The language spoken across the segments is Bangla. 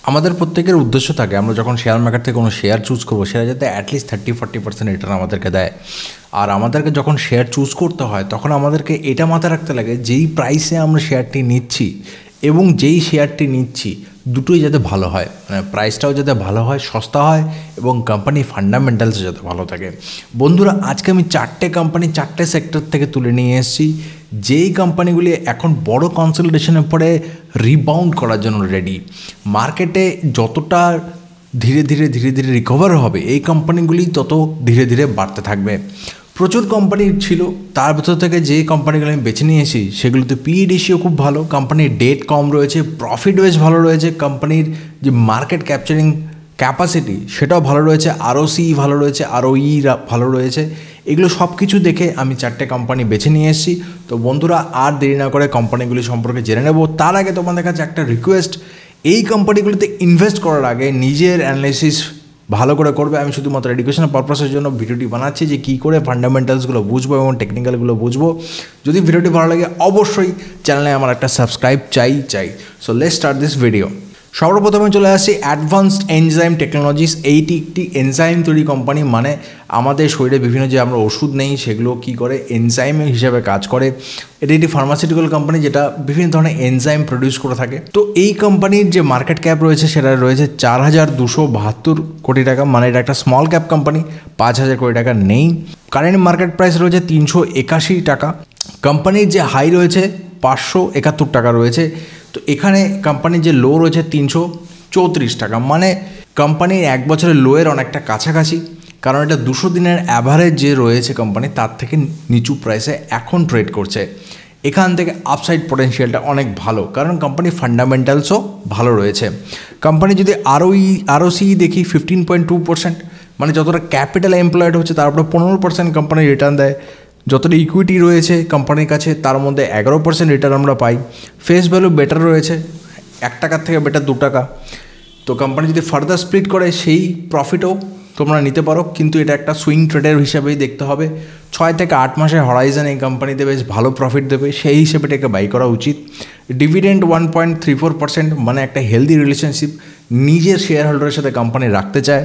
আমাদের প্রত্যেকের উদ্দেশ্য থাকে আমরা যখন শেয়ার মার্কেট থেকে কোনো শেয়ার চুজ করবো সেটা যাতে অ্যাটলিস্ট 30-40% রিটার্ন আমাদেরকে দেয়। আর আমাদেরকে যখন শেয়ার চুজ করতে হয় তখন আমাদেরকে এটা মাথায় রাখতে লাগে যেই প্রাইসে আমরা শেয়ারটি নিচ্ছি এবং যেই শেয়ারটি নিচ্ছি দুটোই যাতে ভালো হয়, মানে প্রাইসটাও যাতে ভালো হয়, সস্তা হয় এবং কোম্পানি ফান্ডামেন্টালসও যাতে ভালো থাকে। বন্ধুরা, আজকে আমি 4টে কোম্পানি 4টে সেক্টর থেকে তুলে নিয়ে এসেছি যেই কোম্পানিগুলি এখন বড় কনসলিডেশনের পরে রিবাউন্ড করার জন্য রেডি। মার্কেটে যতটা ধীরে ধীরে রিকভার হবে এই কোম্পানিগুলি তত ধীরে ধীরে বাড়তে থাকবে। প্রচুর কোম্পানি ছিল, তার ভেতর থেকে যে কোম্পানিগুলো আমি বেছে নিয়েছি সেগুলোতে পিই রেশিও খুব ভালো, কোম্পানির ডেট কম রয়েছে, প্রফিট বেশ ভালো রয়েছে, কোম্পানির যে মার্কেট ক্যাপচারিং ক্যাপাসিটি সেটাও ভালো রয়েছে, আরওসি ভালো রয়েছে, আরওই ভালো রয়েছে। এগুলো সব কিছু দেখে আমি 4টে কোম্পানি বেছে নিয়ে এসেছি। তো বন্ধুরা, আর দেরি না করে কোম্পানিগুলি সম্পর্কে জেনে নেব। তার আগে তোমাদের কাছে একটা রিকোয়েস্ট, এই কোম্পানিগুলিতে ইনভেস্ট করার আগে নিজের অ্যানালাইসিস ভালো করে করবে। আমি শুধুমাত্র এডুকেশনাল পারপাসের জন্য ভিডিওটি বানাচ্ছি যে কী করে ফান্ডামেন্টালসগুলো বুঝবো এবং টেকনিক্যালগুলো বুঝবো। যদি ভিডিওটি ভালো লাগে অবশ্যই চ্যানেলে আমার একটা সাবস্ক্রাইব চাই। So let's start this video. সর্বপ্রথমে চলে আসছি অ্যাডভান্সড এনজাইম টেকনোলজিস। এইটি একটি এনজাইম তৈরি কোম্পানি, মানে আমাদের শরীরে বিভিন্ন যে আমরা ওষুধ নেই সেগুলো কী করে এনজাইম হিসেবে কাজ করে। এটি একটি ফার্মাসিউটিক্যাল কোম্পানি যেটা বিভিন্ন ধরনের এনজাইম প্রডিউস করে থাকে। তো এই কোম্পানির যে মার্কেট ক্যাপ রয়েছে সেটা রয়েছে 4,272 কোটি টাকা, মানে এটা একটা স্মল ক্যাপ কোম্পানি, 5,000 কোটি টাকা নেই। কারেন্ট মার্কেট প্রাইস রয়েছে 381 টাকা। কোম্পানির যে হাই রয়েছে 571 টাকা রয়েছে। তো এখানে কোম্পানির যে লো রয়েছে 334 টাকা, মানে কোম্পানির এক বছরের লোয়ের অনেকটা কাছাকাছি, কারণ এটা 200 দিনের অ্যাভারেজ যে রয়েছে কোম্পানি তার থেকে নিচু প্রাইসে এখন ট্রেড করছে। এখান থেকে আপসাইড পটেনশিয়ালটা অনেক ভালো, কারণ কোম্পানির ফান্ডামেন্টালসও ভালো রয়েছে। কোম্পানি যদি আরওসি দেখি 15.2%, মানে যতটা ক্যাপিটাল এমপ্লয়েড হচ্ছে তার উপরে 15% কোম্পানি রিটার্ন দেয়। যতটা ইকুইটি রয়েছে কোম্পানির কাছে তার মধ্যে 11% রিটার্ন আমরা পাই। ফেস ভ্যালু বেটার রয়েছে, 1 টাকার থেকে বেটার 2 টাকা। তো কোম্পানি যদি ফার্দার স্প্লিট করে সেই প্রফিটও তোমরা নিতে পারো, কিন্তু এটা একটা সুইং ট্রেডের হিসাবেই দেখতে হবে। 6 থেকে 8 মাসের হরাইজন এই কোম্পানিতে বেশ ভালো প্রফিট দেবে, সেই হিসেবে এটাকে বাই করা উচিত। ডিভিডেন্ড 1.34%, মানে একটা হেলদি রিলেশনশিপ নিজের শেয়ার হোল্ডারের সাথে কোম্পানি রাখতে চায়।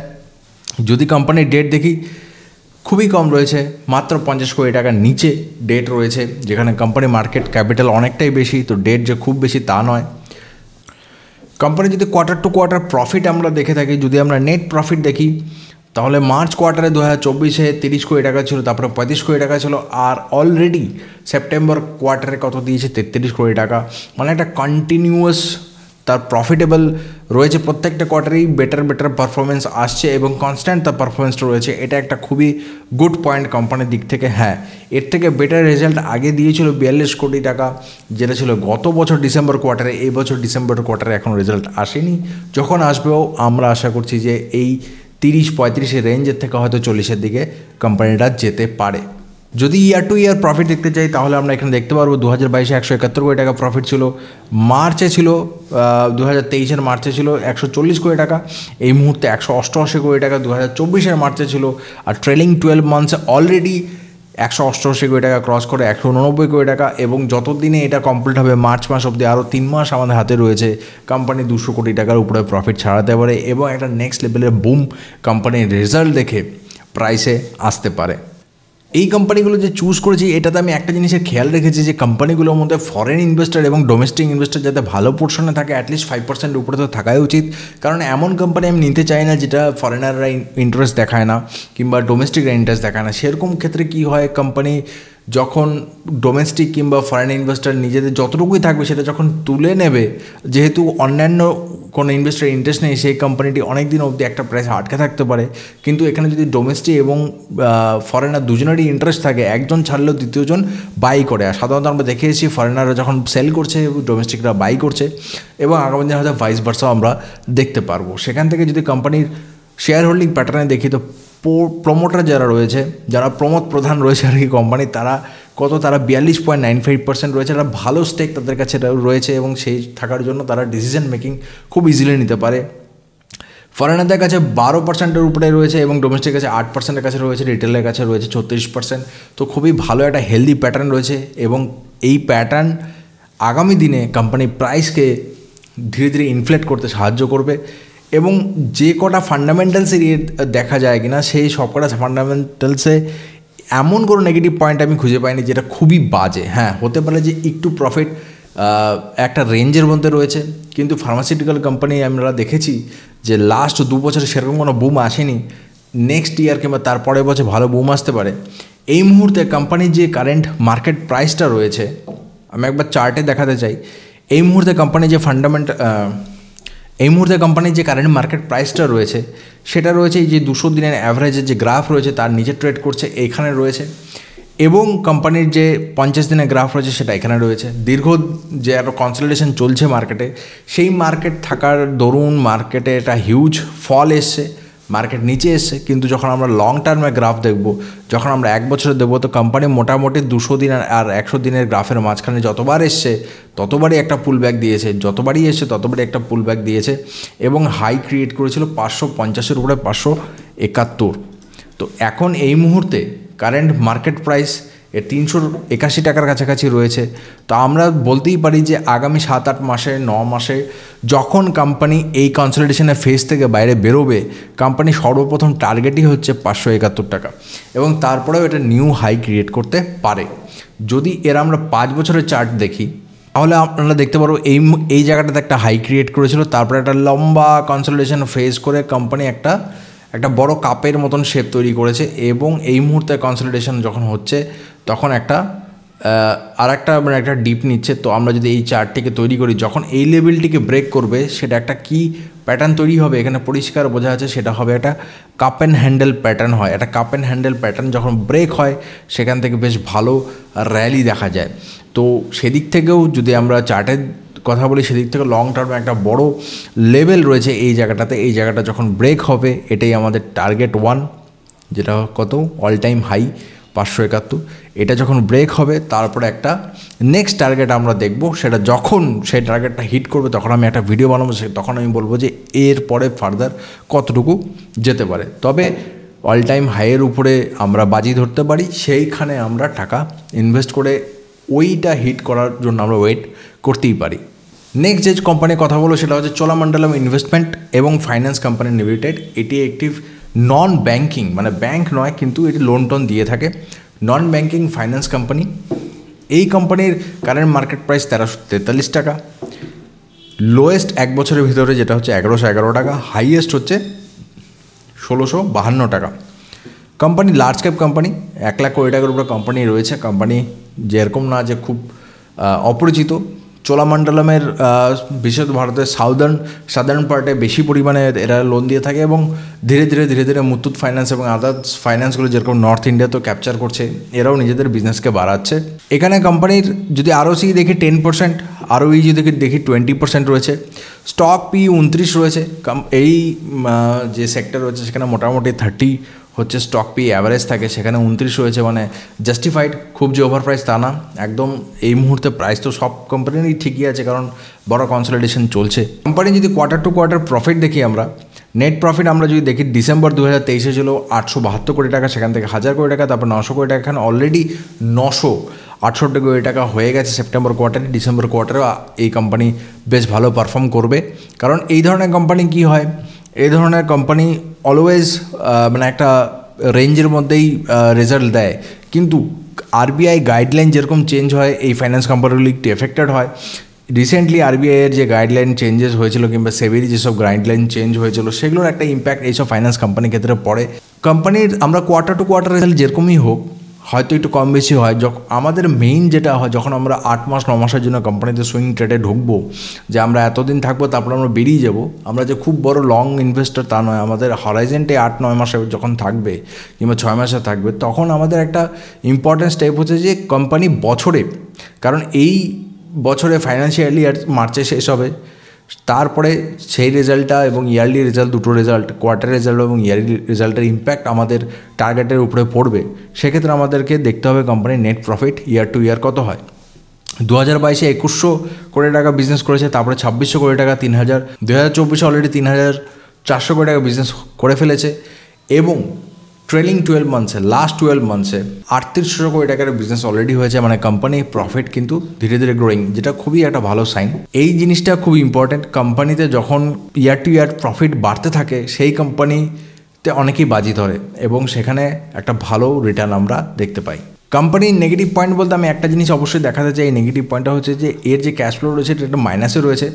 যদি কোম্পানির ডেট দেখি খুবই কম রয়েছে, মাত্র 50 কোটি টাকার নিচে ডেট রয়েছে, যেখানে কোম্পানি মার্কেট ক্যাপিটাল অনেকটাই বেশি, তো ডেট যে খুব বেশি তা নয়। কোম্পানি যদি কোয়ার্টার টু কোয়ার্টার প্রফিট আমরা দেখে থাকি, যদি আমরা নেট প্রফিট দেখি তাহলে মার্চ কোয়ার্টারে 2024-এ 30 কোটি টাকা ছিল, তারপরে 35 কোটি টাকা ছিল, আর অলরেডি সেপ্টেম্বর কোয়ার্টারে কত দিয়েছে 33 কোটি টাকা, মানে একটা কন্টিনিউয়াস তার প্রফিটেবল রয়েছে। প্রত্যেকটা কোয়ার্টারেই বেটার পারফরমেন্স আসছে এবং কনস্ট্যান্ট তার পারফরমেন্সটা রয়েছে। এটা একটা খুবই গুড পয়েন্ট কোম্পানির দিক থেকে। হ্যাঁ, এর থেকে বেটার রেজাল্ট আগে দিয়েছিল 42 কোটি টাকা, যেটা ছিল গত বছর ডিসেম্বর কোয়ার্টারে। এই বছর ডিসেম্বর কোয়ার্টারে এখনও রেজাল্ট আসেনি, যখন আসবেও আমরা আশা করছি যে এই 30-35 রেঞ্জের থেকে হয়তো 40-এর দিকে কোম্পানিটা যেতে পারে। যদি ইয়ার টু ইয়ার প্রফিট দেখতে চাই তাহলে আমরা এখানে দেখতে পারবো 2022-এ 171 কোটি টাকা প্রফিট ছিল, মার্চে ছিল 2023-এর মার্চে ছিল 140 কোটি টাকা, এই মুহূর্তে 188 কোটি টাকা 2024-এর মার্চে ছিল, আর ট্রেলিং 12 মান্থসে অলরেডি 188 কোটি টাকা ক্রস করে 189 কোটি টাকা। এবং যত দিনে এটা কমপ্লিট হবে মার্চ মাস অবধি আরও 3 মাস আমাদের হাতে রয়েছে, কোম্পানি 200 কোটি টাকার উপরে প্রফিট ছাড়াতে পারে এবং একটা নেক্সট লেভেলের বুম কোম্পানির রেজাল্ট দেখে প্রাইসে আসতে পারে। এই কোম্পানিগুলো যে চুজ করেছি এটাতে আমি একটা জিনিসের খেয়াল রেখেছি যে কোম্পানিগুলোর মধ্যে ফরেন ইনভেস্টার এবং ডোমেস্টিক ইনভেস্টার যাতে ভালো পোর্শনে থাকে, অ্যাটলিস্ট 5% উপরে তো থাকাই উচিত। কারণ এমন কোম্পানি আমি নিতে চাই না যেটা ফরেনাররা ইন্টারেস্ট দেখায় না কিংবা ডোমেস্টিকরা ইন্টারেস্ট দেখায় না। সেরকম ক্ষেত্রে কী হয়, কোম্পানি যখন ডোমেস্টিক কিংবা ফরেন ইনভেস্টার নিজেদের যতটুকুই থাকবে সেটা যখন তুলে নেবে, যেহেতু অন্যান্য কোনো ইনভেস্টার ইন্টারেস্ট নেই, সেই কোম্পানিটি অনেক দিন অবধি একটা প্রাইসে আটকে থাকতে পারে। কিন্তু এখানে যদি ডোমেস্টিক এবং ফরেনার দুজনেরই ইন্টারেস্ট থাকে, একজন ছাড়লেও দ্বিতীয়জন বাই করে। আর সাধারণত আমরা দেখে এসেছি ফরেনাররা যখন সেল করছে ডোমেস্টিকরা বাই করছে, এবং আগামী দিনে হয়তো ভাইস ভার্সাও আমরা দেখতে পারবো। সেখান থেকে যদি কোম্পানির শেয়ার হোল্ডিং প্যাটার্নে দেখি তো প্রমোটার যারা রয়েছে, যারা প্রধান রয়েছে আর কি কোম্পানি, তারা 42.95% রয়েছে। একটা ভালো স্টেক তাদের কাছে রয়েছে এবং সেই থাকার জন্য তারা ডিসিশন মেকিং খুব ইজিলি নিতে পারে। ফরেনারদের কাছে 12%-এর উপরে রয়েছে এবং ডোমেস্টিকের কাছে 8%-এর কাছে রয়েছে, রিটেলের কাছে রয়েছে 36%। তো খুবই ভালো একটা হেলদি প্যাটার্ন রয়েছে এবং এই প্যাটার্ন আগামী দিনে কোম্পানি প্রাইসকে ধীরে ধীরে ইনফ্লেট করতে সাহায্য করবে এবং যে কটা ফান্ডামেন্টালসে দেখা যায় কিনা সেই সব কটা ফান্ডামেন্টালসে এমন কোনো নেগেটিভ পয়েন্ট আমি খুঁজে পাইনি যেটা খুবই বাজে। হ্যাঁ, হতে পারে যে একটু প্রফিট একটা রেঞ্জের মধ্যে রয়েছে, কিন্তু ফার্মাসিউটিক্যাল কোম্পানি আমরা দেখেছি যে লাস্ট 2 বছরে সেরকম কোনো বুম আসেনি। নেক্সট ইয়ার কিংবা তারপরের বছর ভালো বুম আসতে পারে। এই মুহূর্তে কোম্পানির যে কারেন্ট মার্কেট প্রাইসটা রয়েছে, আমি একবার চার্টে দেখাতে চাই। এই মুহূর্তে কোম্পানির যে কারেন্ট মার্কেট প্রাইসটা রয়েছে সেটা রয়েছে এই যে 200 দিনের অ্যাভারেজের যে গ্রাফ রয়েছে তার নিচে ট্রেড করছে, এইখানে রয়েছে। এবং কোম্পানির যে 50 দিনের গ্রাফ রয়েছে সেটা এখানে রয়েছে। দীর্ঘ যে একটা কনসলিডেশন চলছে মার্কেটে, সেই মার্কেট থাকার দরুন মার্কেটে একটা হিউজ ফল এসছে, মার্কেট নিচে এসছে। কিন্তু যখন আমরা লং টার্মে গ্রাফ দেখব, যখন আমরা 1 বছরে দেবো, তো কোম্পানি মোটামুটি 200 দিন আর 100 দিনের গ্রাফের মাঝখানে যতবার এসছে ততবারই একটা পুল ব্যাক দিয়েছে, যতবারই এসছে ততবারই একটা পুল ব্যাক দিয়েছে এবং হাই ক্রিয়েট করেছিল 550-এর উপরে 571। তো এখন এই মুহূর্তে কারেন্ট মার্কেট প্রাইস 381 টাকার কাছাকাছি রয়েছে। তো আমরা বলতেই পারি যে আগামী 7-8 মাসে 9 মাসে যখন কোম্পানি এই কনসলিডেশনের ফেজ থেকে বাইরে বেরোবে, কোম্পানি সর্বপ্রথম টার্গেটই হচ্ছে 571 টাকা এবং তারপরেও এটা নিউ হাই ক্রিয়েট করতে পারে। যদি এর আমরা 5 বছরের চার্ট দেখি তাহলে আপনারা দেখতে পারবো এই জায়গাটাতে একটা হাই ক্রিয়েট করেছিল, তারপরে একটা লম্বা কনসলিডেশন ফেজ করে কোম্পানি একটা বড় কাপের মতন শেপ তৈরি করেছে এবং এই মুহূর্তে কনসলিডেশন যখন হচ্ছে তখন একটা ডিপ নিচ্ছে। তো আমরা যদি এই চার্টটিকে তৈরি করি, যখন এই লেভেলটিকে ব্রেক করবে সেটা একটা কি প্যাটার্ন তৈরি হবে এখানে পরিষ্কার বোঝা যাচ্ছে, সেটা হবে একটা কাপ অ্যান্ড হ্যান্ডেল প্যাটার্ন হয়। একটা কাপ অ্যান্ড হ্যান্ডেল প্যাটার্ন যখন ব্রেক হয় সেখান থেকে বেশ ভালো র্যালি দেখা যায়। তো সেদিক থেকেও যদি আমরা চার্টের কথা বলি, সেদিক থেকে লং টার্মে একটা বড় লেভেল রয়েছে এই জায়গাটাতে। এই জায়গাটা যখন ব্রেক হবে এটাই আমাদের টার্গেট 1, যেটা কত অল টাইম হাই 571। এটা যখন ব্রেক হবে তারপরে একটা নেক্সট টার্গেট আমরা দেখব, সেটা যখন সেই টার্গেটটা হিট করবে তখন আমি একটা ভিডিও বানাবো, তখন আমি বলবো যে এর পরে ফার্দার কতটুকু যেতে পারে। তবে অল টাইম হাইয়ের উপরে আমরা বাজি ধরতে পারি, সেইখানে আমরা টাকা ইনভেস্ট করে ওইটা হিট করার জন্য আমরা ওয়েট করতেই পারি। নেক্সট যে কোম্পানির কথা বলো সেটা হচ্ছে চোলামণ্ডলম ইনভেস্টমেন্ট এবং ফাইন্যান্স কোম্পানি লিমিটেড। এটি একটি নন ব্যাঙ্কিং, মানে ব্যাঙ্ক নয় কিন্তু এটি লোন টোন দিয়ে থাকে, নন ব্যাঙ্কিং ফাইন্যান্স কোম্পানি। এই কোম্পানির কারেন্ট মার্কেট প্রাইস 1343 টাকা, লোয়েস্ট 1 বছরের ভিতরে যেটা হচ্ছে 1111 টাকা, হাইয়েস্ট হচ্ছে 1652 টাকা। Company large cap company, 1 lakh কোটি টাকার উপরে কোম্পানি রয়েছে। কোম্পানি যেরকম না যে খুব অপরিচিত। চোলামণ্ডলমের বিশেষ ভারতের সাদার্ন পার্টে বেশি পরিমাণে এরা লোন দিয়ে থাকে এবং ধীরে ধীরে মুথুট ফাইন্যান্স এবং আদার্স ফাইন্যান্সগুলো যেরকম নর্থ ইন্ডিয়াতেও ক্যাপচার করছে, এরাও নিজেদের বিজনেসকে বাড়াচ্ছে। এখানে কোম্পানির যদি ROCE দেখি 10%, ROE যদি দেখি 20% রয়েছে। স্টক P 29 রয়েছে। এই যে সেক্টর রয়েছে সেখানে মোটামুটি 30 হচ্ছে স্টক P অ্যাভারেজ থাকে, সেখানে 29 রয়েছে, মানে জাস্টিফাইড। খুব যে ওভার প্রাইস তা না, একদম এই মুহূর্তে প্রাইস তো সব কোম্পানিরই ঠিকই আছে কারণ বড় কনসলিডেশন চলছে। কোম্পানি যদি কোয়ার্টার টু কোয়ার্টার প্রফিট দেখি আমরা, নেট প্রফিট আমরা যদি দেখি ডিসেম্বর 2023 ছিল 872 কোটি টাকা, সেখান থেকে 1000 কোটি টাকা, তারপর 900 কোটি টাকা, এখানে অলরেডি 968 কোটি টাকা হয়ে গেছে সেপ্টেম্বর কোয়ার্টারে। ডিসেম্বর কোয়ার্টারেও এই কোম্পানি বেশ ভালো পারফর্ম করবে, কারণ এই ধরনের কোম্পানি কি হয়, এই ধরনের কোম্পানি অলওয়েজ মানে একটা রেঞ্জের মধ্যেই রেজাল্ট দেয়, কিন্তু RBI গাইডলাইন যেরকম চেঞ্জ হয় এই ফাইন্যান্স কোম্পানিগুলি একটু এফেক্টেড হয়। রিসেন্টলি RBIয়ের যে গাইডলাইন চেঞ্জেস হয়েছিল কিংবা সেবির যেসব গাইডলাইন চেঞ্জ হয়েছিল সেগুলোর একটা ইম্প্যাক্ট এইসব ফাইন্যান্স কোম্পানির ক্ষেত্রে পড়ে। কোম্পানির আমরা কোয়ার্টার টু কোয়ার্টার রেজাল্ট যেরকমই হোক, হয়তো একটু কম বেশি হয়। আমাদের মেইন যেটা হয়, যখন আমরা 8 মাস 9 মাসের জন্য কোম্পানিতে সুইং ট্রেডে ঢুকবো, যে আমরা এতদিন থাকবো তারপর আমরা বেরিয়ে যাব, আমরা যে খুব বড় লং ইনভেস্টর তা নয়। আমাদের হরাইজেন্টে 8-9 মাসে যখন থাকবে কিংবা 6 মাসে থাকবে, তখন আমাদের একটা ইম্পর্টেন্ট স্টেপ হচ্ছে যে কোম্পানি বছরে, কারণ এই বছরে ফাইন্যান্সিয়াল ইয়ার মার্চে শেষ হবে, তারপরে সেই রেজাল্টটা এবং ইয়ারলি রেজাল্ট, দুটো রেজাল্ট, কোয়ার্টার রেজাল্ট এবং ইয়ারলি রেজাল্টের ইম্প্যাক্ট আমাদের টার্গেটের উপরে পড়বে। সেক্ষেত্রে আমাদেরকে দেখতে হবে কোম্পানির নেট প্রফিট ইয়ার টু ইয়ার কত হয়। 2022-এ 2100 কোটি টাকা বিজনেস করেছে, তারপরে 2600 কোটি টাকা, 2024-এ অলরেডি 3400 কোটি টাকা বিজনেস করে ফেলেছে এবং ট্রেলিং 12 মান্থসে, লাস্ট 12 মান্থসে 3800 কোটি টাকার বিজনেস অলরেডি হয়েছে, মানে কোম্পানি প্রফিট কিন্তু ধীরে ধীরে গ্রোয়িং, যেটা খুবই একটা ভালো সাইন। এই জিনিসটা খুব ইম্পর্টেন্ট। কোম্পানিতে যখন ইয়ার টু ইয়ার প্রফিট বাড়তে থাকে সেই কোম্পানিতে অনেকেই বাজি ধরে এবং সেখানে একটা ভালো রিটার্ন আমরা দেখতে পাই। কোম্পানির নেগেটিভ পয়েন্ট বলতে আমি একটা জিনিস অবশ্যই দেখাতে চাই। এই নেগেটিভ পয়েন্টটা হচ্ছে যে এর যে ক্যাশ ফ্লো রয়েছে এটা একটা মাইনাসে রয়েছে।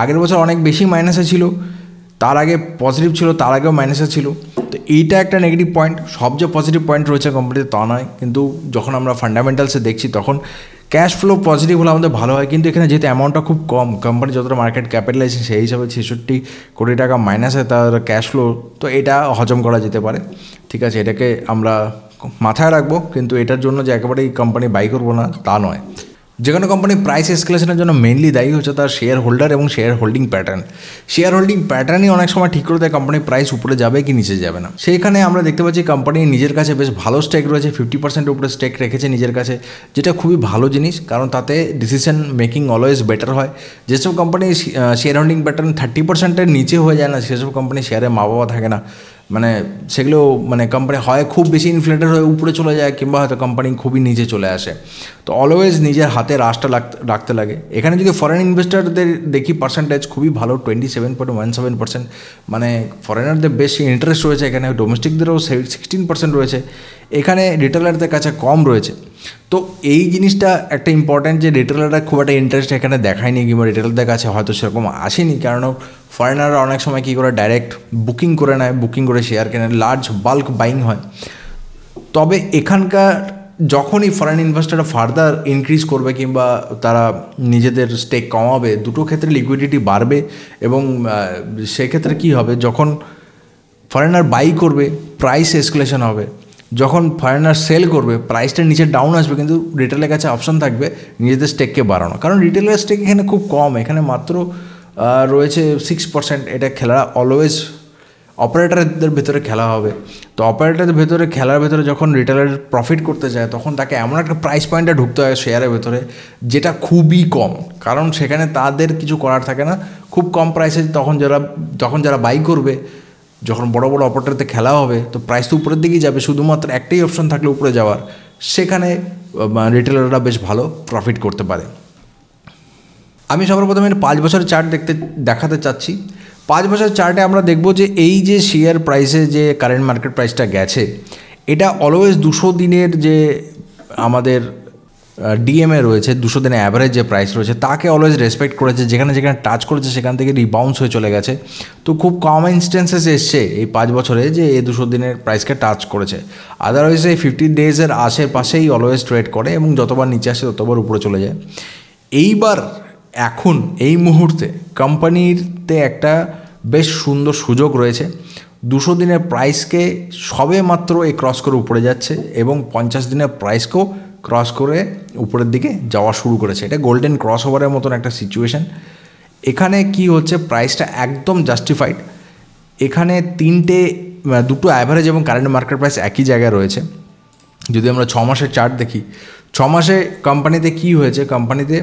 আগের বছর অনেক বেশি মাইনাসে ছিল, তার আগে পজিটিভ ছিল, তার আগেও মাইনাসে ছিল। তো এইটা একটা নেগেটিভ পয়েন্ট। সব যে পজিটিভ পয়েন্ট রয়েছে কোম্পানিতে তা নয়, কিন্তু যখন আমরা ফান্ডামেন্টালসে দেখছি তখন ক্যাশ ফ্লো পজিটিভ হলে আমাদের ভালো হয়। কিন্তু এখানে যেহেতু অ্যামাউন্টটা খুব কম, কোম্পানি যতটা মার্কেট ক্যাপিটালাইজেশন সেই হিসাবে 66 কোটি টাকা মাইনাসে তার ক্যাশ ফ্লো, তো এটা হজম করা যেতে পারে। ঠিক আছে, এটাকে আমরা মাথায় রাখবো, কিন্তু এটার জন্য যে একেবারেই কোম্পানি বাই করবো না তা নয়। যে কোনো কোম্পানি প্রাইস এসকেলেশনের জন্য মেনলি দায়ী হচ্ছে তার শেয়ার হোল্ডার এবং shareholding pattern. Shareholding প্যাটার্নই অনেক সময় ঠিক করে দেয় কোম্পানির প্রাইস উপরে যাবে কি নিচে যাবে না। সেইখানে আমরা দেখতে পাচ্ছি কোম্পানি নিজের কাছে বেশ ভালো স্টেক রয়েছে, 50%-এর উপরে স্টেক রেখেছে নিজের কাছে, যেটা খুবই ভালো জিনিস, কারণ তাতে ডিসিশন মেকিং অলওয়েজ বেটার হয়। যেসব কোম্পানি শেয়ার হোল্ডিং প্যাটার্ন 30%-এর নিচে হয়ে যায় না, সেসব কোম্পানি শেয়ারে মা বাবা থাকে না, মানে সেগুলো মানে কোম্পানি হয় খুব বেশি ইনফ্লেটেড হয়ে উপরে চলে যায়, কিংবা হয়তো কোম্পানি খুবই নিচে চলে আসে। তো অলওয়েজ নিজের হাতে রাশটা রাখতে লাগে। এখানে যদি ফরেন ইনভেস্টারদের দেখি পার্সেন্টেজ খুবই ভালো, 27.17%, মানে ফরেনারদের বেশি ইন্টারেস্ট রয়েছে এখানে, ডোমেস্টিকদেরও 16% রয়েছে, এখানে রিটেলারদের কাছে কম রয়েছে। তো এই জিনিসটা একটা ইম্পর্ট্যান্ট যে রিটেলাররা খুব একটা ইন্টারেস্ট এখানে দেখায়নি, কিংবা রিটেলারদের কাছে হয়তো সেরকম আসেনি, কারণ ফরেনাররা অনেক সময় কী করে ডাইরেক্ট বুকিং করে নেয়, বুকিং করে শেয়ার কেনে, লার্জ বাল্ক বাইং হয়। তবে এখানকার যখনই ফরেন ইনভেস্টাররা ফার্দার ইনক্রিজ করবে কিংবা তারা নিজেদের স্টেক কমাবে, দুটো ক্ষেত্রে লিকুইডিটি বাড়বে এবং সেক্ষেত্রে কী হবে, যখন ফরেনার বাই করবে প্রাইস এসকেলেশন হবে, যখন ফরেনার সেল করবে প্রাইসটা নিচে ডাউন আসবে, কিন্তু রিটেলের কাছে অপশন থাকবে নিজেদের স্টেককে বাড়ানো, কারণ রিটেলের স্টেক এখানে খুব কম, এখানে মাত্র রয়েছে 6%। এটা খেলা অলওয়েজ অপারেটরদের ভেতরে খেলা হবে। তো অপারেটরদের ভেতরে খেলার ভেতরে যখন রিটেলার প্রফিট করতে যায় তখন তাকে এমন একটা প্রাইস পয়েন্টে ঢুকতে হয় শেয়ারের ভেতরে যেটা খুবই কম, কারণ সেখানে তাদের কিছু করার থাকে না, খুব কম প্রাইসে তখন যারা বাই করবে, যখন বড় বড় অপারেটরতে খেলা হবে তো প্রাইস তো উপরের দিকেই যাবে, শুধুমাত্র একটাই অপশন থাকলে উপরে যাওয়ার, সেখানে রিটেলাররা বেশ ভালো প্রফিট করতে পারে। আমি সবার প্রথমে 5 বছরের চার্ট দেখাতে চাচ্ছি। 5 বছরের চার্টে আমরা দেখব যে এই যে শেয়ার প্রাইসে যে কারেন্ট মার্কেট প্রাইসটা গেছে, এটা অলওয়েজ 200 দিনের যে আমাদের ডিএমএ রয়েছে, 200 দিনের অ্যাভারেজ যে প্রাইস রয়েছে তাকে অলওয়েজ রেসপেক্ট করেছে, যেখানে যেখানে টাচ করেছে সেখান থেকে রিবাউন্স হয়ে চলে গেছে। তো খুব কম ইনস্টেন্সেস এসছে এই 5 বছরে যে এই 200 দিনের প্রাইসকে টাচ করেছে, আদারওয়াইজ এই 50 ডেজের আশেপাশেই অলওয়েজ ট্রেড করে এবং যতবার নিচে আসে ততবার উপরে চলে যায়। এইবার এখন এই মুহূর্তে কোম্পানিতে একটা বেশ সুন্দর সুযোগ রয়েছে, 200 দিনের প্রাইসকে সবে মাত্র ক্রস করে উপরে যাচ্ছে এবং 50 দিনের প্রাইসকেও ক্রস করে উপরের দিকে যাওয়া শুরু করেছে। এটা গোল্ডেন ক্রস ওভারের মতন একটা সিচুয়েশান। এখানে কি হচ্ছে, প্রাইসটা একদম জাস্টিফাইড। এখানে দুটো অ্যাভারেজ এবং কারেন্ট মার্কেট প্রাইস একই জায়গায় রয়েছে। যদি আমরা 6 মাসের চার্ট দেখি, 6 মাসে কোম্পানিতে কি হয়েছে, কোম্পানিতে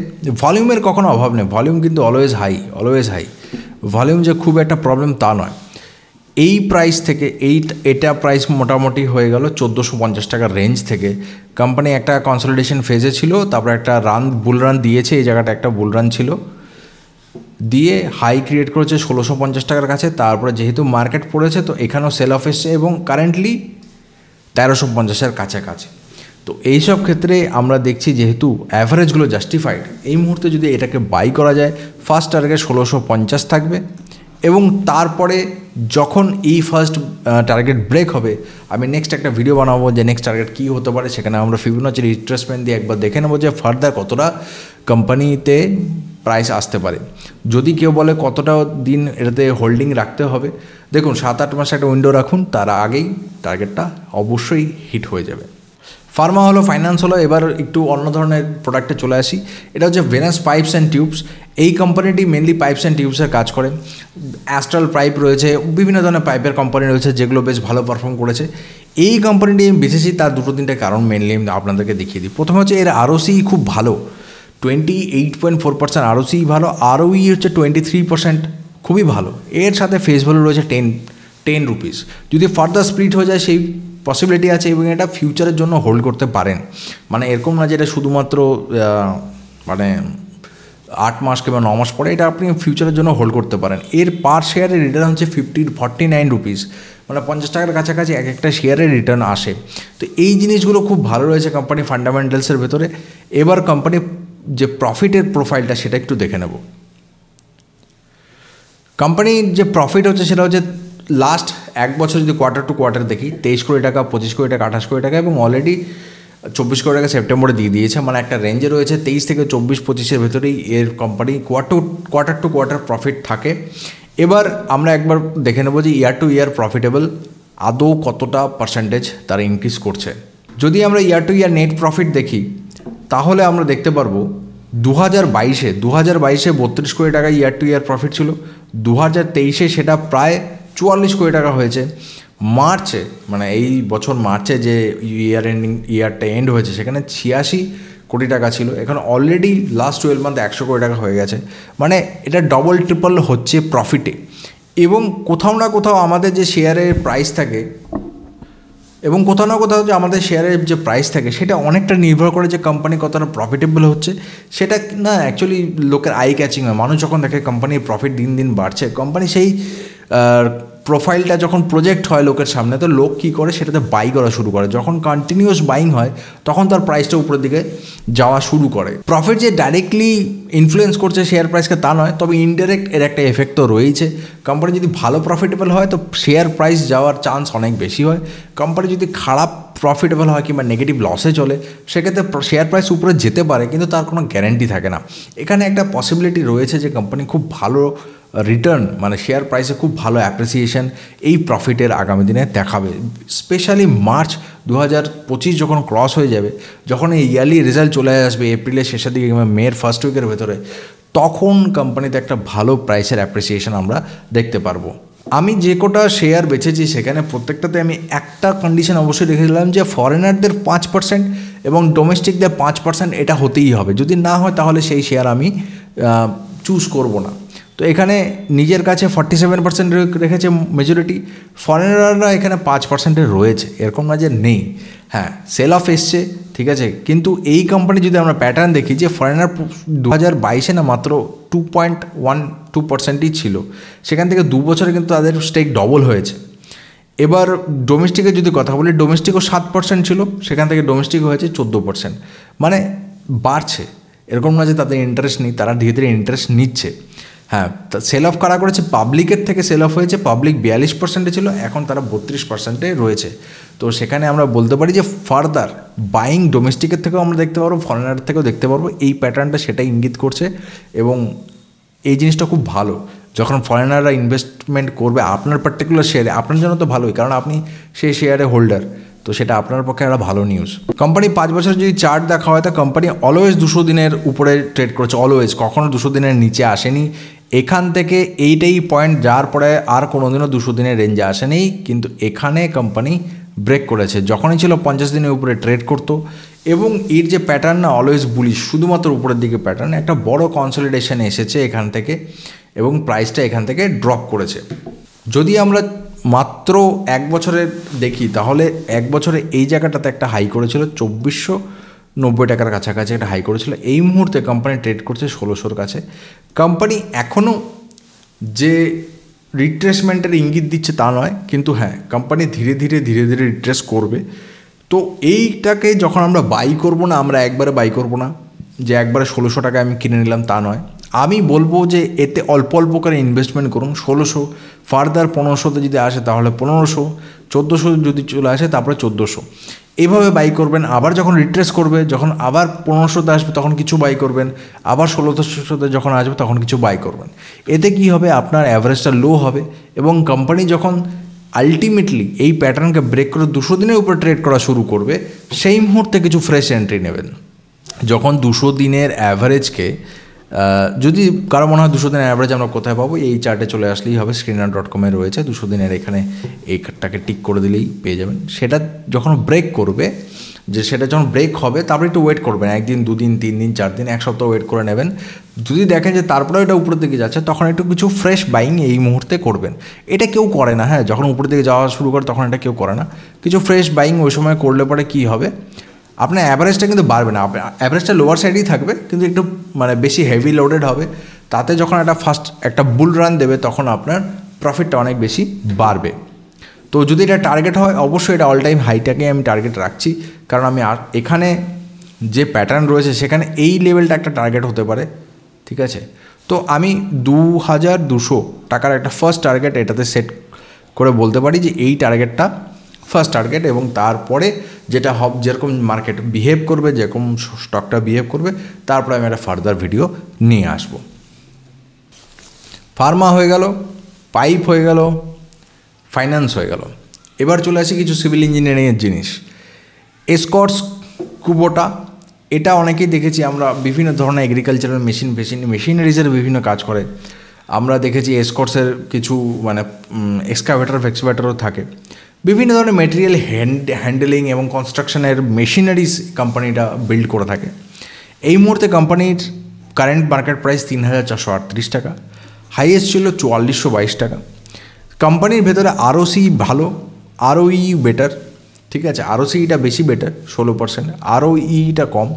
ভলিউমের কখনো অভাব নেই, ভলিউম কিন্তু অলওয়েজ হাই। ভলিউম যে খুব একটা প্রবলেম তা নয়। এই প্রাইস থেকে এটা প্রাইস মোটামুটি হয়ে গেল 1450 টাকার রেঞ্জ থেকে। কোম্পানি একটা কনসলিডেশন ফেজে ছিল, তারপর একটা বুল রান দিয়েছে, এই জায়গাটা একটা বুল রান ছিল, দিয়ে হাই ক্রিয়েট করেছে 1650 টাকার কাছে। তারপরে যেহেতু মার্কেট পড়েছে তো এখানেও সেল অফ এসছে এবং কারেন্টলি 1350-এর কাছাকাছি। তো এইসব ক্ষেত্রে আমরা দেখছি যেহেতু অ্যাভারেজগুলো জাস্টিফাইড, এই মুহূর্তে যদি এটাকে বাই করা যায়, ফার্স্ট টার্গেট 1650 থাকবে এবং তারপরে যখন এই ফার্স্ট টার্গেট ব্রেক হবে, আমি নেক্সট একটা ভিডিও বানাবো যে নেক্সট টার্গেট কী হতে পারে, সেখানে আমরা ফিবোনাচি রিট্রেসমেন্ট দিয়ে একবার দেখে নেবো যে ফার্দার কতটা কোম্পানিতে প্রাইস আসতে পারে। যদি কেউ বলে কতটা দিন এটাতে হোল্ডিং রাখতে হবে, দেখুন 7-8 মাস একটা উইন্ডো রাখুন, তার আগেই টার্গেটটা অবশ্যই হিট হয়ে যাবে। ফার্মা হলো, ফাইন্যান্স হলো, এবার একটু অন্য ধরনের প্রোডাক্টে চলে আসি। এটা হচ্ছে ভেনাস পাইপস অ্যান্ড টিউবস। এই কোম্পানিটি মেনলি পাইপস অ্যান্ড টিউবসের কাজ করে। অ্যাস্ট্রাল পাইপ রয়েছে, বিভিন্ন ধরনের পাইপের কোম্পানি রয়েছে যেগুলো বেশ ভালো পারফর্ম করেছে। এই কোম্পানিটি আমি বেছেছি তার 2-3টে কারণ মেনলি আমি আপনাদেরকে দেখিয়ে দিই। প্রথমে হচ্ছে এর আরওসি খুব ভালো, 28.4% আরওসি ভালো, আরওই হচ্ছে 23%, খুবই ভালো। এর সাথে ফেস ভ্যালু রয়েছে 10 রুপিস। যদি ফার্দার স্প্লিট হয়ে যায় সেই পসিবিলিটি আছে এবং এটা ফিউচারের জন্য হোল্ড করতে পারেন। মানে এরকম না যে এটা শুধুমাত্র মানে 8 মাস কিংবা 9 মাস পরে, এটা আপনি ফিউচারের জন্য হোল্ড করতে পারেন। এর পার শেয়ারের রিটার্ন হচ্ছে 49 রুপিস, মানে 50 টাকার কাছাকাছি এক একটা শেয়ারের রিটার্ন আসে। তো এই জিনিসগুলো খুব ভালো রয়েছে কোম্পানি ফান্ডামেন্টালসের ভেতরে। এবার কোম্পানির যে প্রফিটের প্রোফাইলটা সেটা একটু দেখে নেব। কোম্পানির যে প্রফিট হচ্ছে সেটা হচ্ছে লাস্ট 1 বছর যদি কোয়ার্টার টু কোয়ার্টার দেখি, 23 কোটি টাকা, 25 কোটি টাকা, 28 কোটি টাকা এবং অলরেডি 24 কোটি টাকা সেপ্টেম্বরে দিয়ে দিয়েছে। মানে একটা রেঞ্জে রয়েছে 23 থেকে 24-25-এর ভেতরেই এর company quarter to quarter profit থাকে। এবার আমরা একবার দেখে নেব যে ইয়ার টু ইয়ার প্রফিটেবল আদৌ কতটা পার্সেন্টেজ তারা ইনক্রিজ করছে। যদি আমরা ইয়ার টু ইয়ার নেট প্রফিট দেখি তাহলে আমরা দেখতে পারবো 2022-এ 32 কোটি টাকা ইয়ার টু ইয়ার প্রফিট ছিল, 2023-এ সেটা প্রায় 44 কোটি টাকা হয়েছে। মার্চে, মানে এই বছর মার্চে যে ইয়ারটা এন্ড হয়েছে সেখানে 86 কোটি টাকা ছিল, এখানে অলরেডি লাস্ট 12 মান্থে 100 কোটি টাকা হয়ে গেছে। মানে এটা ডবল ট্রিপল হচ্ছে প্রফিটে। এবং কোথাও না কোথাও আমাদের যে শেয়ারের প্রাইস থাকে যে প্রাইস থাকে সেটা অনেকটা নির্ভর করে যে কোম্পানি কতটা প্রফিটেবল হচ্ছে। সেটা না অ্যাকচুয়ালি লোকের আই ক্যাচিং হয়। মানুষ যখন দেখে কোম্পানির প্রফিট দিন দিন বাড়ছে, কোম্পানি সেই প্রোফাইলটা যখন প্রজেক্ট হয় লোকের সামনে, তো লোক কী করে সেটাতে বাই করা শুরু করে। যখন কন্টিনিউয়াস বাইং হয় তখন তার প্রাইসটা উপরের দিকে যাওয়া শুরু করে। প্রফিট যে ডাইরেক্টলি ইনফ্লুয়েন্স করছে শেয়ার প্রাইসকে তা নয়, তবে ইনডাইরেক্ট এর একটা এফেক্ট তো রয়েছে। কোম্পানি যদি ভালো প্রফিটেবল হয় তো শেয়ার প্রাইস যাওয়ার চান্স অনেক বেশি হয়। কোম্পানি যদি খারাপ প্রফিটেবল হয় কিংবা নেগেটিভ লসে চলে সেক্ষেত্রে শেয়ার প্রাইস উপরে যেতে পারে, কিন্তু তার কোনো গ্যারেন্টি থাকে না। এখানে একটা পসিবিলিটি রয়েছে যে কোম্পানি খুব ভালো রিটার্ন, মানে শেয়ার প্রাইসে খুব ভালো অ্যাপ্রিসিয়েশন এই প্রফিটের আগামী দিনে দেখাবে। স্পেশালি মার্চ 2025 যখন ক্রস হয়ে যাবে, যখন এই ইয়ারলি রেজাল্ট চলে আসবে এপ্রিলের শেষের দিকে কিংবা মের ফার্স্ট উইকের ভেতরে, তখন কোম্পানিতে একটা ভালো প্রাইসের অ্যাপ্রিসিয়েশন আমরা দেখতে পারবো। আমি যে কোটা শেয়ার বেছেছি সেখানে প্রত্যেকটাতে আমি একটা কন্ডিশন অবশ্যই রেখেছিলাম যে ফরেনারদের 5% এবং ডোমেস্টিকদের 5% এটা হতেই হবে। যদি না হয় তাহলে সেই শেয়ার আমি চুজ করব না। তো এখানে নিজের কাছে 47% রেখেছে মেজরিটি, ফরেনাররা এখানে 5%-এর রয়েছে, এরকম না যে নেই। হ্যাঁ, সেল অফ এসছে, ঠিক আছে, কিন্তু এই কোম্পানি যদি আমরা প্যাটার্ন দেখি যে ফরেনার 2022-এ না মাত্র 2.12%-ই ছিল, সেখান থেকে 2 বছরে কিন্তু তাদের স্টেক ডবল হয়েছে। এবার ডোমেস্টিকের যদি কথা বলি, ডোমেস্টিকও 7% ছিল, সেখান থেকে ডোমেস্টিক হয়েছে 14%। মানে বাড়ছে, এরকম না যে তাদের ইন্টারেস্ট নেই, তারা ধীরে ধীরে ইন্টারেস্ট নিচ্ছে। হ্যাঁ, সেল অফ কারা করেছে? পাবলিকের থেকে সেল অফ হয়েছে। পাবলিক 42%-এ ছিল, এখন তারা 32%-এ রয়েছে। তো সেখানে আমরা বলতে পারি যে ফার্দার বাইং ডোমেস্টিকের থেকেও আমরা দেখতে পারবো, ফরেনার থেকেও দেখতে পারবো। এই প্যাটার্নটা সেটাই ইঙ্গিত করছে এবং এই জিনিসটা খুব ভালো। যখন ফরেনাররা ইনভেস্টমেন্ট করবে আপনার পার্টিকুলার শেয়ারে, আপনার জন্য তো ভালোই, কারণ আপনি সেই শেয়ারে হোল্ডার, তো সেটা আপনার পক্ষে একটা ভালো নিউজ। কোম্পানি 5 বছর যদি চার্ট দেখা হয় তো কোম্পানি অলওয়েজ 200 দিনের উপরে ট্রেড করেছে, অলওয়েজ, কখনো 200 দিনের নিচে আসেনি। এখান থেকে এইটাই পয়েন্ট, যার পরে আর কোনোদিনও 200 দিনের রেঞ্জে আসেনি, কিন্তু এখানে কোম্পানি ব্রেক করেছে। যখনই ছিল 50 দিনের উপরে ট্রেড করতো এবং এর যে প্যাটার্ন না অলওয়েজ বুলিশ, শুধুমাত্র উপরের দিকে প্যাটার্ন, একটা বড় কনসলিডেশন এসেছে এখান থেকে এবং প্রাইসটা এখান থেকে ড্রপ করেছে। যদি আমরা মাত্র 1 বছরের দেখি তাহলে 1 বছরে এই জায়গাটাতে একটা হাই করেছিল 2490 টাকার কাছাকাছি একটা হাই করেছিল। এই মুহূর্তে কোম্পানি ট্রেড করছে 1600-র কাছে। কোম্পানি এখনও যে রিট্রেসমেন্টের ইঙ্গিত দিচ্ছে তা নয়, কিন্তু হ্যাঁ, কোম্পানি ধীরে ধীরে রিট্রেস করবে। তো এইটাকে যখন আমরা বাই করব না, আমরা একবারে বাই করব না যে একবারে 1600 টাকায় আমি কিনে নিলাম, তা নয়। আমি বলবো যে এতে অল্প অল্প করে ইনভেস্টমেন্ট করুন। 1600 ফার্দার 1500-তে যদি আসে তাহলে 1500, 1400 যদি চলে আসে তারপরে 1400, এইভাবে বাই করবেন। আবার যখন রিট্রেস করবে, যখন আবার 1500-তে আসবে তখন কিছু বাই করবেন, আবার 1600-তে যখন আসবে তখন কিছু বাই করবেন। এতে কি হবে, আপনার অ্যাভারেজটা লো হবে এবং কোম্পানি যখন আলটিমেটলি এই প্যাটার্নকে ব্রেক করে 200 দিনের উপর ট্রেড করা শুরু করবে, সেই মুহূর্তে কিছু ফ্রেশ এন্ট্রি নেবেন। যখন 200 দিনের অ্যাভারেজকে, যদি কারো মনে হয় 200 দিনের অ্যাভারেজ আমরা কোথায় পাবো, এই চার্টে চলে আসলেই হবে, screener.com-এ রয়েছে 200 দিনের, এখানে এইটাকে টিক করে দিলেই পেয়ে যাবেন। সেটা যখন ব্রেক করবে যে সেটা যখন ব্রেক হবে তারপরে একটু ওয়েট করবেন, 1 দিন 2 দিন 3 দিন 4 দিন 1 সপ্তাহ ওয়েট করে নেবেন। যদি দেখেন যে তারপরেও এটা উপরের দিকে যাচ্ছে তখন একটু কিছু ফ্রেশ বাইং এই মুহূর্তে করবেন। এটা কেউ করে না, হ্যাঁ, যখন উপরের দিকে যাওয়া শুরু করে তখন এটা কেউ করে না। কিছু ফ্রেশ বাইং ওই সময় করলে পরে কী হবে, আপনার অ্যাভারেজটা কিন্তু বাড়বে না, অ্যাভারেজটা লোয়ার সাইডেই থাকবে কিন্তু একটু মানে বেশি হেভি লোডেড হবে। তাতে যখন একটা বুল রান দেবে তখন আপনার প্রফিটটা অনেক বেশি বাড়বে। তো যদি এটা টার্গেট হয় অবশ্যই এটা অল টাইম হাইটাকে আমি টার্গেট রাখছি, কারণ আমি এখানে যে প্যাটার্ন রয়েছে সেখানে এই লেভেলটা একটা টার্গেট হতে পারে, ঠিক আছে। তো আমি 2200 টাকার একটা ফার্স্ট টার্গেট এটাতে সেট করে বলতে পারি যে এই টার্গেটটা ফার্স্ট টার্গেট, এবং তারপরে যেটা যেরকম মার্কেট বিহেভ করবে, যেরকম স্টকটা বিহেভ করবে, তারপরে আমি একটা ফার্দার ভিডিও নিয়ে আসব। ফার্মা হয়ে গেল, পাইপ হয়ে গেল, ফাইন্যান্স হয়ে গেল। এবার চলে আসি কিছু সিভিল ইঞ্জিনিয়ারিংয়ের জিনিস। এসকর্টস, কুবোটা, এটা অনেকেই দেখেছি আমরা, বিভিন্ন ধরনের এগ্রিকালচারাল মেশিনারিজের বিভিন্ন কাজ করে। আমরা দেখেছি এসকর্টসের কিছু মানে এক্সকাভেটরও থাকে। বিভিন্ন ধরনের মেটেরিয়াল হ্যান্ডেলিং এবং কনস্ট্রাকশনের মেশিনারিজ কোম্পানিটা বিল্ড করে থাকে। এই মুহূর্তে কোম্পানির কারেন্ট মার্কেট প্রাইস 3438 টাকা, হাইয়েস্ট ছিল 4422 টাকা। কোম্পানির ভেতরে আরওসি ভালো, আরওই বেটার, ঠিক আছে, আরওসিটা বেশি বেটার 16%, আরওইটা কম।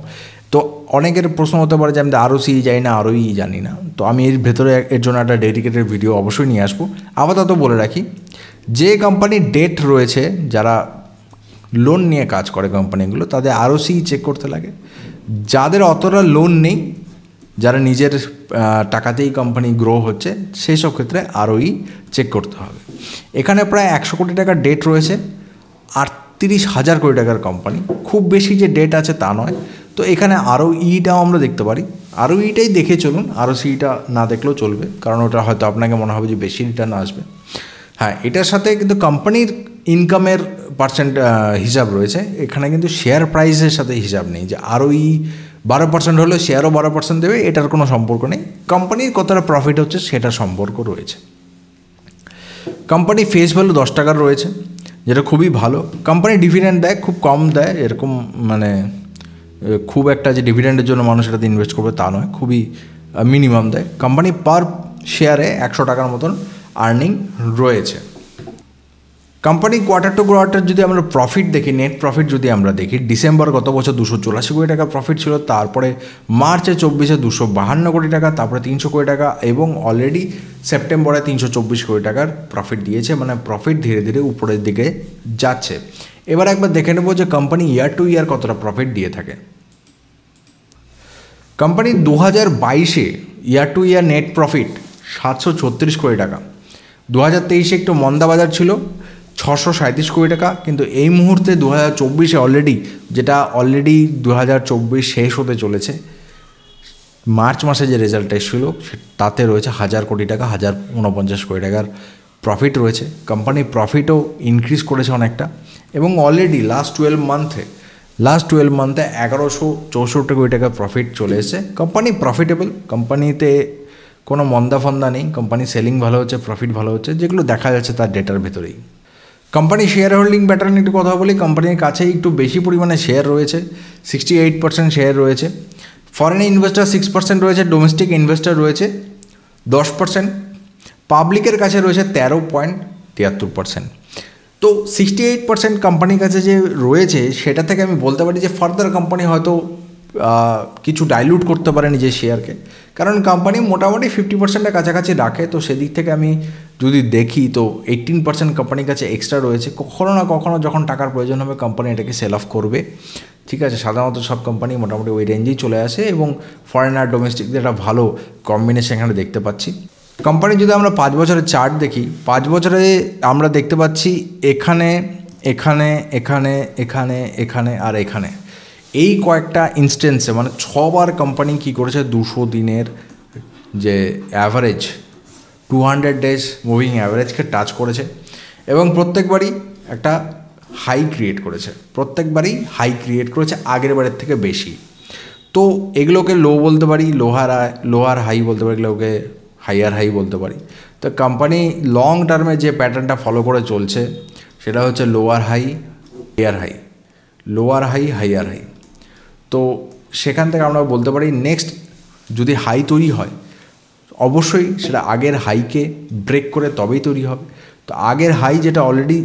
তো অনেকের প্রশ্ন হতে পারে যে আমি আরওসি জানি না, আরওই জানি না। তো আমি এর ভেতরে এর জন্য একটা ডেডিকেটেড ভিডিও অবশ্যই নিয়ে আসবো। আপাতত বলে রাখি, যে কোম্পানির ডেট রয়েছে, যারা লোন নিয়ে কাজ করে কোম্পানিগুলো, তাদের আরওসি চেক করতে লাগে। যাদের অতটা লোন নেই, যারা নিজের টাকাতেই কোম্পানি গ্রো হচ্ছে, সেই সব ক্ষেত্রে আরওই চেক করতে হবে। এখানে প্রায় 100 কোটি টাকার ডেট রয়েছে, 38,000 কোটি টাকার কোম্পানি, খুব বেশি যে ডেট আছে তা নয়। তো এখানে আরওইটাও আমরা দেখতে পারি, আরওইটাই দেখে চলুন, আরওসিটা না দেখলেও চলবে, কারণ ওটা হয়তো আপনাকে মনে হবে যে বেশি রিটার্ন আসবে। হ্যাঁ, এটার সাথে কিন্তু কোম্পানির ইনকামের হিসাব রয়েছে, এখানে কিন্তু শেয়ার প্রাইসের সাথে হিসাব নেই যে আরওই 12% হলে শেয়ারও 12% দেবে, এটার কোনো সম্পর্ক নেই। কোম্পানির কতটা প্রফিট হচ্ছে সেটার সম্পর্ক রয়েছে। কোম্পানি ফেস ভ্যালু 10 টাকার রয়েছে, যেটা খুবই ভালো। কোম্পানি ডিভিডেন্ড দেয়, খুব কম দেয়, এরকম মানে খুব একটা যে ডিভিডেন্ডের জন্য মানুষ এটাতে ইনভেস্ট করবে তা নয়, খুবই মিনিমাম দেয়। কোম্পানি পার শেয়ারে 100 টাকার মতন আর্নিং রয়েছে। কোম্পানি কোয়ার্টার টু কোয়ার্টার যদি আমরা প্রফিট দেখি, নেট প্রফিট যদি আমরা দেখি, ডিসেম্বর গত বছর 284 কোটি টাকা প্রফিট ছিল, তারপরে মার্চে 24-এ 252 কোটি টাকা, তারপরে 300 কোটি টাকা, এবং অলরেডি সেপ্টেম্বরে 324 কোটি টাকার প্রফিট দিয়েছে। মানে প্রফিট ধীরে ধীরে উপরের দিকে যাচ্ছে। এবার একবার দেখে নেব যে কোম্পানি ইয়ার টু ইয়ার কতটা প্রফিট দিয়ে থাকে। কোম্পানি 2022-এ ইয়ার টু ইয়ার নেট প্রফিট 736 কোটি টাকা। 2023-এ একটু মন্দা বাজার ছিল, 637 কোটি টাকা। কিন্তু এই মুহূর্তে 2024-এ অলরেডি 2024 শেষ হতে চলেছে, মার্চ মাসে যে রেজাল্ট এসেছিল তাতে রয়েছে 1000 কোটি টাকা, 1049 কোটি টাকার প্রফিট রয়েছে। কোম্পানি প্রফিটও ইনক্রিজ করেছে অনেকটা, এবং অলরেডি লাস্ট 12 মান্থে 1164 কোটি টাকার প্রফিট চলে এসেছে। কোম্পানি প্রফিটেবল, কোম্পানিতে কোনো মন্দা ফন্দা নেই, কোম্পানি সেলিং ভালো হচ্ছে, প্রফিট ভালো হচ্ছে, যেগুলো দেখা যাচ্ছে তার ডেটার ভেতরেই। কোম্পানি শেয়ার হোল্ডিং প্যাটার্ন একটু কথা বলি। কোম্পানির কাছেই একটু বেশি পরিমাণে শেয়ার রয়েছে, 68% শেয়ার রয়েছে। ফরেন ইনভেস্টার 6% রয়েছে, ডোমেস্টিক ইনভেস্টার রয়েছে 10%, পাবলিকের কাছে রয়েছে 13.73%। তো 68% কোম্পানির কাছে যে রয়েছে সেটা থেকে আমি বলতে পারি যে ফার্দার কোম্পানি হয়তো কিছু ডাইলুট করতে পারে নিজের শেয়ারকে, কারণ কোম্পানি মোটামুটি 50%-এর কাছাকাছি রাখে। তো সেদিক থেকে আমি যদি দেখি তো 18% কোম্পানির কাছে এক্সট্রা রয়েছে। কখনো না কখনো যখন টাকার প্রয়োজন হবে কোম্পানি এটাকে সেল অফ করবে, ঠিক আছে। সাধারণত সব কোম্পানি মোটামুটি ওই রেঞ্জেই চলে আসে, এবং ফরেন আর ডোমেস্টিকদের একটা ভালো কম্বিনেশন এখানে দেখতে পাচ্ছি। কোম্পানি যদি আমরা 5 বছরের চার্ট দেখি, 5 বছরে আমরা দেখতে পাচ্ছি এখানে এখানে এখানে এখানে এখানে আর এখানে এই কয়েকটা ইনস্টেন্সে মানে 6 বার কোম্পানি কী করেছে 200 দিনের যে অ্যাভারেজ 200 ডেজ মুভিং অ্যাভারেজকে টাচ করেছে, এবং প্রত্যেকবারই একটা হাই ক্রিয়েট করেছে, আগের বারের থেকে বেশি। তো এগুলোকে লো বলতে পারি, লোহার হাই বলতে পারি, এগুলোকে হাইয়ার হাই বলতে পারি। তো কোম্পানি লং টার্মে যে প্যাটার্নটা ফলো করে চলছে সেটা হচ্ছে lower high, higher high, lower high, higher high. তো সেখান থেকে আমরা বলতে পারি নেক্সট যদি হাই তৈরি হয় অবশ্যই সেটা আগের হাইকে ব্রেক করে তবেই তৈরি হবে। তো আগের হাই যেটা অলরেডি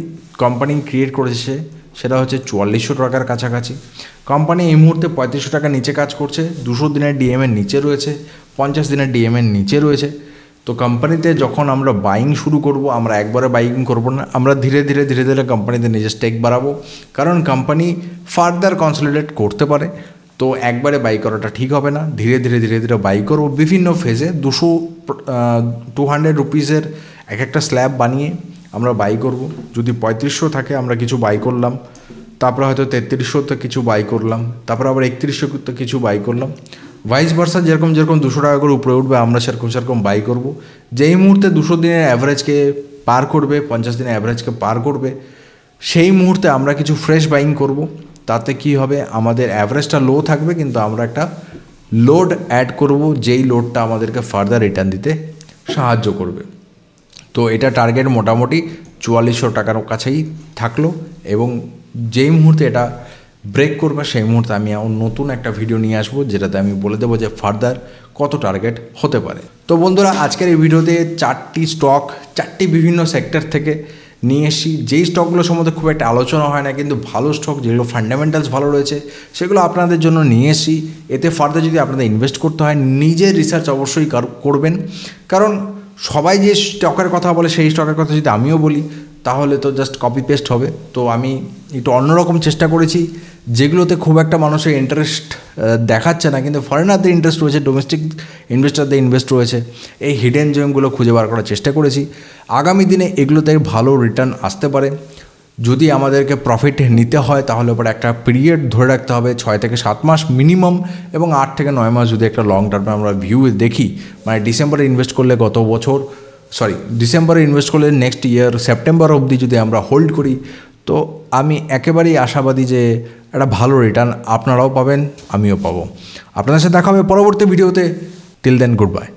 কোম্পানি ক্রিয়েট করেছে সেটা হচ্ছে 4400 টাকার কাছাকাছি। কোম্পানি এই মুহূর্তে 3500 টাকা নিচে কাজ করছে, 200 দিনের ডিএমের নিচে রয়েছে, 50 দিনের ডিএমের নিচে রয়েছে। তো কোম্পানিতে যখন আমরা বাইং শুরু করব, আমরা একবারে বাইং করব না, আমরা ধীরে ধীরে ধীরে ধীরে কোম্পানিতে নিজের স্টেক বাড়াবো, কারণ কোম্পানি ফার্দার কনসলিডেট করতে পারে। তো একবারে বাই করাটা ঠিক হবে না, ধীরে ধীরে ধীরে ধীরে বাই করবো বিভিন্ন ফেজে। 200 রুপিসের এক একটা স্ল্যাব বানিয়ে আমরা বাই করব। যদি 3500 থাকে আমরা কিছু বাই করলাম, তারপরে হয়তো 3300 কিছু বাই করলাম, তারপরে আবার 3100 কিছু বাই করলাম, ভাইস ভার্সা যেরকম 200 টাকা করে উপরে উঠবে আমরা সেরকম বাই করব। যেই মুহূর্তে 200 দিনের অ্যাভারেজকে পার করবে, 50 দিনের অ্যাভারেজকে পার করবে, সেই মুহূর্তে আমরা কিছু ফ্রেশ বাইং করব। তাতে কি হবে, আমাদের অ্যাভারেজটা লো থাকবে কিন্তু আমরা একটা লোড অ্যাড করব, যেই লোডটা আমাদেরকে ফার্দার রিটার্ন দিতে সাহায্য করবে। তো এটা টার্গেট মোটামুটি 4400 টাকার কাছেই থাকলো, এবং যেই মুহূর্তে এটা ব্রেক করবে সেই মুহূর্তে আমি নতুন একটা ভিডিও নিয়ে আসবো যেটাতে আমি বলে দেবো যে ফার্দার কত টার্গেট হতে পারে। তো বন্ধুরা, আজকের এই ভিডিওতে 4টি স্টক 4টি বিভিন্ন সেক্টর থেকে নিয়ে এসেছি। যেই স্টকগুলো সম্বন্ধে খুব একটা আলোচনা হয় না, কিন্তু ভালো স্টক যেগুলো ফান্ডামেন্টালস ভালো রয়েছে সেগুলো আপনাদের জন্য নিয়ে এসেছি। এতে ফার্দার যদি আপনাদের ইনভেস্ট করতে হয় নিজের রিসার্চ অবশ্যই করবেন, কারণ সবাই যে স্টকের কথা বলে সেই স্টকের কথা যদি আমিও বলি তাহলে তো জাস্ট কপি পেস্ট হবে। তো আমি একটু অন্যরকম চেষ্টা করেছি, যেগুলোতে খুব একটা মানুষের ইন্টারেস্ট দেখাচ্ছে না কিন্তু ফরেনারদের ইন্টারেস্ট রয়েছে, ডোমেস্টিক ইনভেস্টারদের ইনভেস্ট রয়েছে, এই হিডেন জেমগুলো খুঁজে বার করার চেষ্টা করেছি। আগামী দিনে এগুলোতে ভালো রিটার্ন আসতে পারে। যদি আমাদেরকে প্রফিট নিতে হয় তাহলে পরে একটা পিরিয়ড ধরে রাখতে হবে, 6 থেকে 7 মাস মিনিমাম, এবং 8 থেকে 9 মাস যদি একটা লং টার্মে আমরা ভিউ দেখি, মানে ডিসেম্বরে ইনভেস্ট করলে ডিসেম্বরে ইনভেস্ট করলে নেক্সট ইয়ার সেপ্টেম্বর অবধি যদি আমরা হোল্ড করি, তো আমি একেবারেই আশাবাদী যে একটা ভালো রিটার্ন আপনারাও পাবেন, আমিও পাবো। আপনাদের সাথে দেখা হবে পরবর্তী ভিডিওতে। Till then, good bye.